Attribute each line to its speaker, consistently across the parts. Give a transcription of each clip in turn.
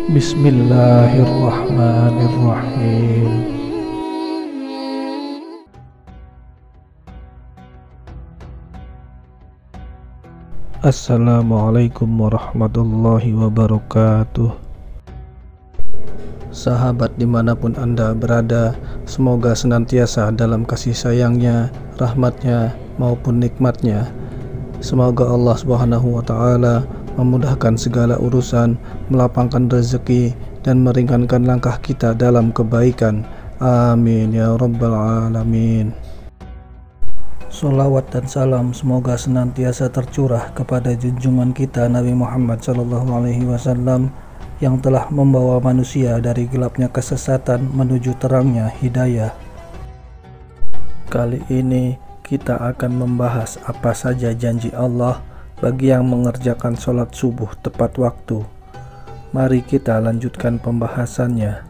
Speaker 1: Bismillahirrahmanirrahim. Assalamualaikum warahmatullahi wabarakatuh. Sahabat dimanapun Anda berada, semoga senantiasa dalam kasih sayangnya, rahmatnya maupun nikmatnya. Semoga Allah Subhanahu wa Ta'ala memudahkan segala urusan, melapangkan rezeki, dan meringankan langkah kita dalam kebaikan. Amin ya rabbal alamin. Salawat dan salam semoga senantiasa tercurah kepada junjungan kita Nabi Muhammad SAW yang telah membawa manusia dari gelapnya kesesatan menuju terangnya hidayah. Kali ini kita akan membahas apa saja janji Allah bagi yang mengerjakan sholat subuh tepat waktu. Mari kita lanjutkan pembahasannya.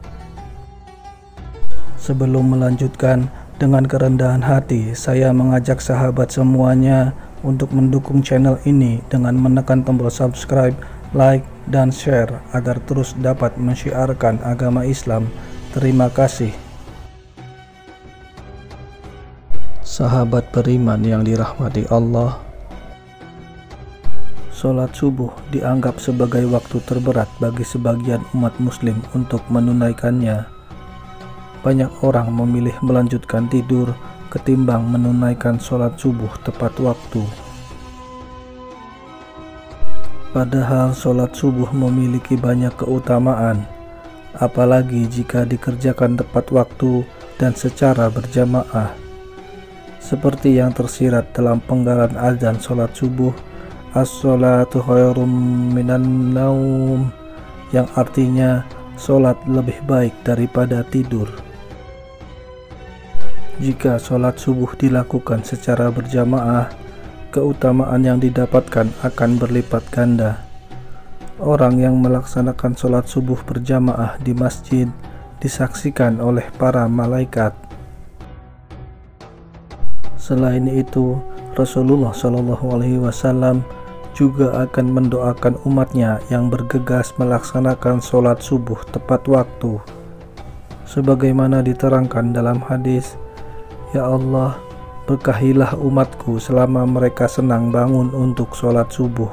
Speaker 1: Sebelum melanjutkan, dengan kerendahan hati saya mengajak sahabat semuanya untuk mendukung channel ini dengan menekan tombol subscribe, like, dan share agar terus dapat mensyiarkan agama Islam. Terima kasih. Sahabat beriman yang dirahmati Allah, sholat subuh dianggap sebagai waktu terberat bagi sebagian umat muslim untuk menunaikannya. Banyak orang memilih melanjutkan tidur ketimbang menunaikan sholat subuh tepat waktu. Padahal sholat subuh memiliki banyak keutamaan, apalagi jika dikerjakan tepat waktu dan secara berjamaah. Seperti yang tersirat dalam penggalan azan sholat subuh, as-sholatu khairum minan naum, yang artinya sholat lebih baik daripada tidur. Jika sholat subuh dilakukan secara berjamaah, keutamaan yang didapatkan akan berlipat ganda. Orang yang melaksanakan sholat subuh berjamaah di masjid disaksikan oleh para malaikat. Selain itu, Rasulullah SAW juga akan mendoakan umatnya yang bergegas melaksanakan sholat subuh tepat waktu. Sebagaimana diterangkan dalam hadis, "Ya Allah, berkahilah umatku selama mereka senang bangun untuk sholat subuh."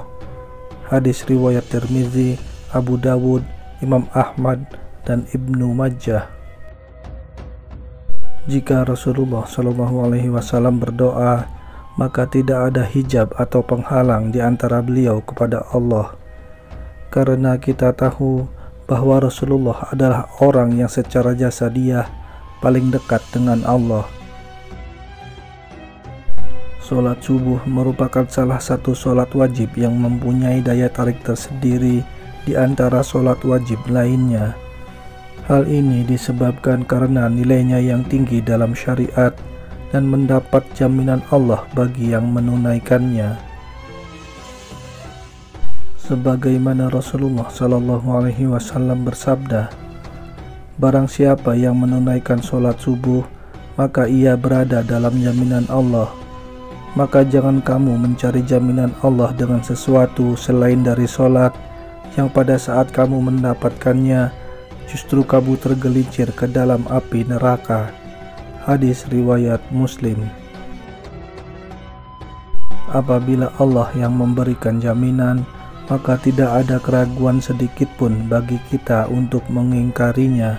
Speaker 1: Hadis riwayat Tirmizi, Abu Dawud, Imam Ahmad, dan Ibnu Majah. Jika Rasulullah SAW berdoa, maka tidak ada hijab atau penghalang di antara beliau kepada Allah. Karena kita tahu bahwa Rasulullah adalah orang yang secara jasadiah paling dekat dengan Allah. Sholat subuh merupakan salah satu sholat wajib yang mempunyai daya tarik tersendiri di antara sholat wajib lainnya. Hal ini disebabkan karena nilainya yang tinggi dalam syariat dan mendapat jaminan Allah bagi yang menunaikannya. Sebagaimana Rasulullah SAW bersabda, "Barang siapa yang menunaikan sholat subuh, maka ia berada dalam jaminan Allah. Maka jangan kamu mencari jaminan Allah dengan sesuatu selain dari sholat, yang pada saat kamu mendapatkannya, justru kamu tergelincir ke dalam api neraka." Hadis riwayat Muslim. Apabila Allah yang memberikan jaminan, maka tidak ada keraguan sedikit pun bagi kita untuk mengingkarinya.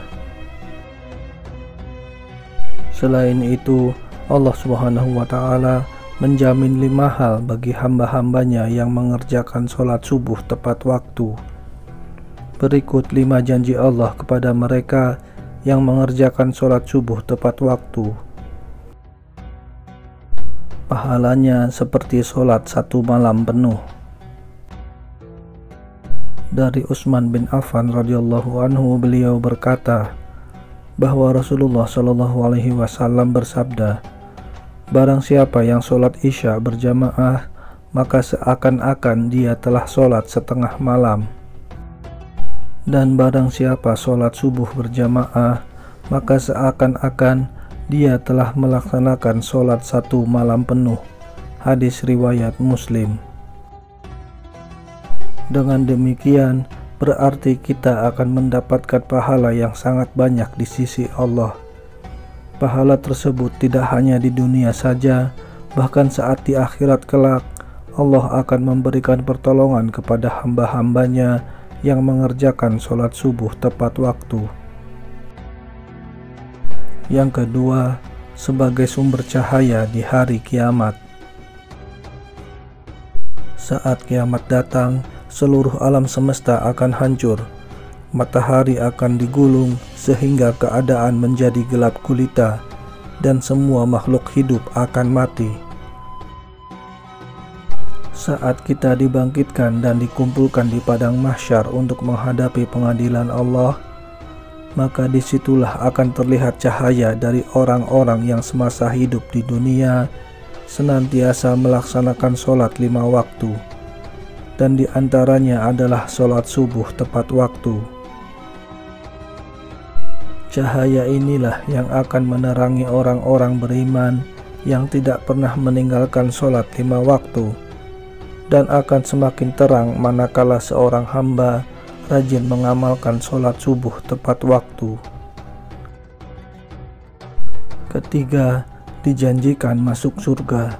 Speaker 1: Selain itu, Allah Subhanahu wa Ta'ala menjamin 5 hal bagi hamba-hambanya yang mengerjakan sholat subuh tepat waktu. Berikut 5 janji Allah kepada mereka yang mengerjakan sholat subuh tepat waktu. Pahalanya seperti sholat 1 malam penuh. Dari Utsman bin Affan radhiyallahu anhu, beliau berkata bahwa Rasulullah SAW bersabda, "Barang siapa yang sholat isya berjamaah, maka seakan-akan dia telah sholat setengah malam. Dan barang siapa sholat subuh berjamaah, maka seakan-akan dia telah melaksanakan sholat 1 malam penuh." Hadis riwayat Muslim. Dengan demikian, berarti kita akan mendapatkan pahala yang sangat banyak di sisi Allah. Pahala tersebut tidak hanya di dunia saja, bahkan saat di akhirat kelak, Allah akan memberikan pertolongan kepada hamba-hambanya yang mengerjakan sholat subuh tepat waktu. Yang kedua, sebagai sumber cahaya di hari kiamat. Saat kiamat datang, seluruh alam semesta akan hancur. Matahari akan digulung sehingga keadaan menjadi gelap gulita dan semua makhluk hidup akan mati. Saat kita dibangkitkan dan dikumpulkan di padang mahsyar untuk menghadapi pengadilan Allah, maka disitulah akan terlihat cahaya dari orang-orang yang semasa hidup di dunia senantiasa melaksanakan sholat 5 waktu, dan diantaranya adalah sholat subuh tepat waktu. Cahaya inilah yang akan menerangi orang-orang beriman yang tidak pernah meninggalkan sholat 5 waktu, dan akan semakin terang manakala seorang hamba rajin mengamalkan sholat subuh tepat waktu. Ketiga, dijanjikan masuk surga.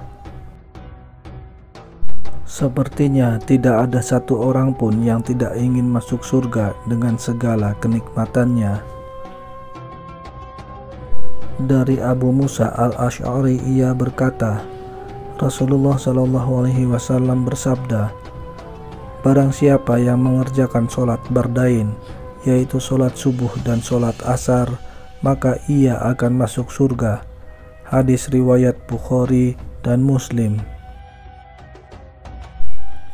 Speaker 1: Sepertinya tidak ada satu orang pun yang tidak ingin masuk surga dengan segala kenikmatannya. Dari Abu Musa al-Asy'ari ia berkata, Rasulullah SAW bersabda, barang siapa yang mengerjakan sholat bardain, yaitu sholat subuh dan sholat asar, maka ia akan masuk surga. Hadis riwayat Bukhari dan Muslim.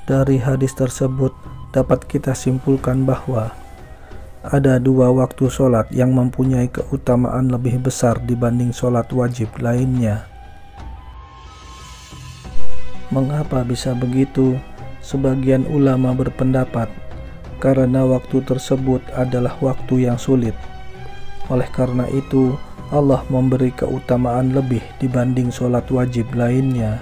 Speaker 1: Dari hadis tersebut dapat kita simpulkan bahwa ada 2 waktu sholat yang mempunyai keutamaan lebih besar dibanding sholat wajib lainnya. Mengapa bisa begitu? Sebagian ulama berpendapat karena waktu tersebut adalah waktu yang sulit. Oleh karena itu, Allah memberi keutamaan lebih dibanding sholat wajib lainnya.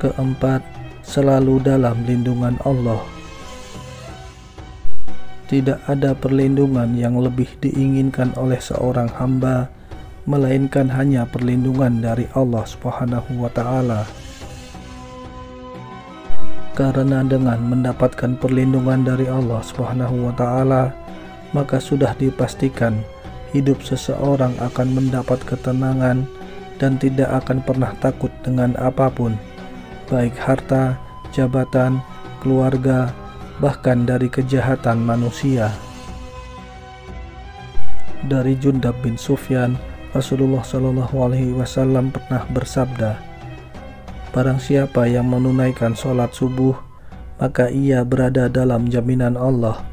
Speaker 1: Keempat, selalu dalam lindungan Allah. Tidak ada perlindungan yang lebih diinginkan oleh seorang hamba, melainkan hanya perlindungan dari Allah Subhanahu wa Ta'ala. Karena dengan mendapatkan perlindungan dari Allah Subhanahu wa Ta'ala, maka sudah dipastikan hidup seseorang akan mendapat ketenangan dan tidak akan pernah takut dengan apapun, baik harta, jabatan, keluarga, bahkan dari kejahatan manusia. Dari Jundab bin Sufyan, Rasulullah SAW pernah bersabda, barang siapa yang menunaikan sholat subuh, maka ia berada dalam jaminan Allah.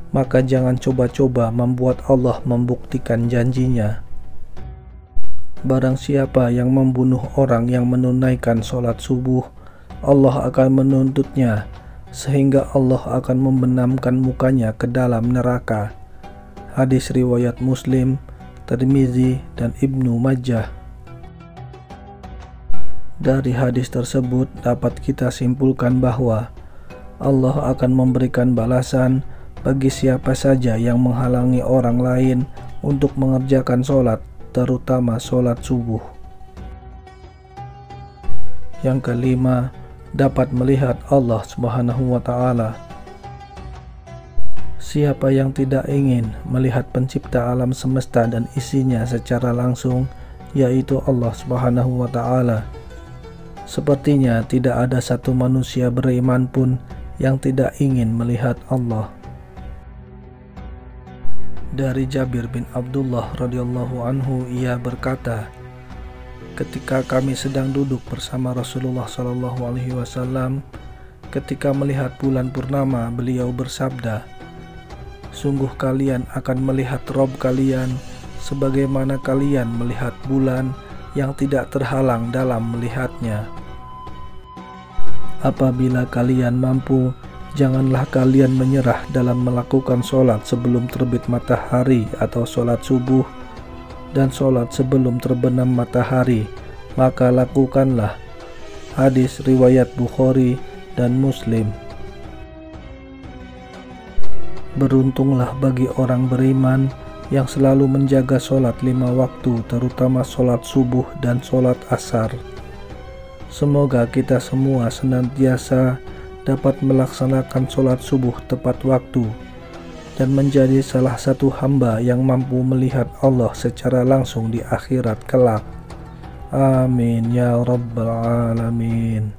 Speaker 1: Maka jangan coba-coba membuat Allah membuktikan janjinya. Barang siapa yang membunuh orang yang menunaikan sholat subuh, Allah akan menuntutnya, sehingga Allah akan membenamkan mukanya ke dalam neraka. Hadis riwayat Muslim, Tirmizi, dan Ibnu Majah. Dari hadis tersebut dapat kita simpulkan bahwa Allah akan memberikan balasan bagi siapa saja yang menghalangi orang lain untuk mengerjakan sholat, terutama sholat subuh. Yang kelima, dapat melihat Allah Subhanahu wa Ta'ala. Siapa yang tidak ingin melihat pencipta alam semesta dan isinya secara langsung, yaitu Allah Subhanahu wa Ta'ala. Sepertinya tidak ada satu manusia beriman pun yang tidak ingin melihat Allah. Dari Jabir bin Abdullah radhiyallahu anhu ia berkata, ketika kami sedang duduk bersama Rasulullah SAW, ketika melihat bulan purnama, beliau bersabda, sungguh kalian akan melihat Rob kalian sebagaimana kalian melihat bulan yang tidak terhalang dalam melihatnya. Apabila kalian mampu, janganlah kalian menyerah dalam melakukan sholat sebelum terbit matahari atau sholat subuh dan sholat sebelum terbenam matahari, maka lakukanlah. Hadis riwayat Bukhari dan Muslim. Beruntunglah bagi orang beriman yang selalu menjaga sholat 5 waktu, terutama sholat subuh dan sholat asar. Semoga kita semua senantiasa dapat melaksanakan sholat subuh tepat waktu dan menjadi salah satu hamba yang mampu melihat Allah secara langsung di akhirat kelak. Amin ya rabbal alamin.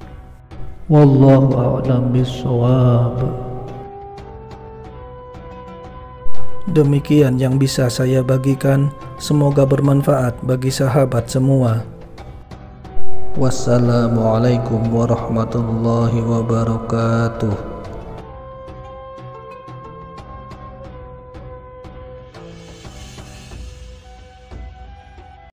Speaker 1: Wallahu a'lam bishawab. Demikian yang bisa saya bagikan, semoga bermanfaat bagi sahabat semua. Wassalamualaikum warahmatullahi wabarakatuh.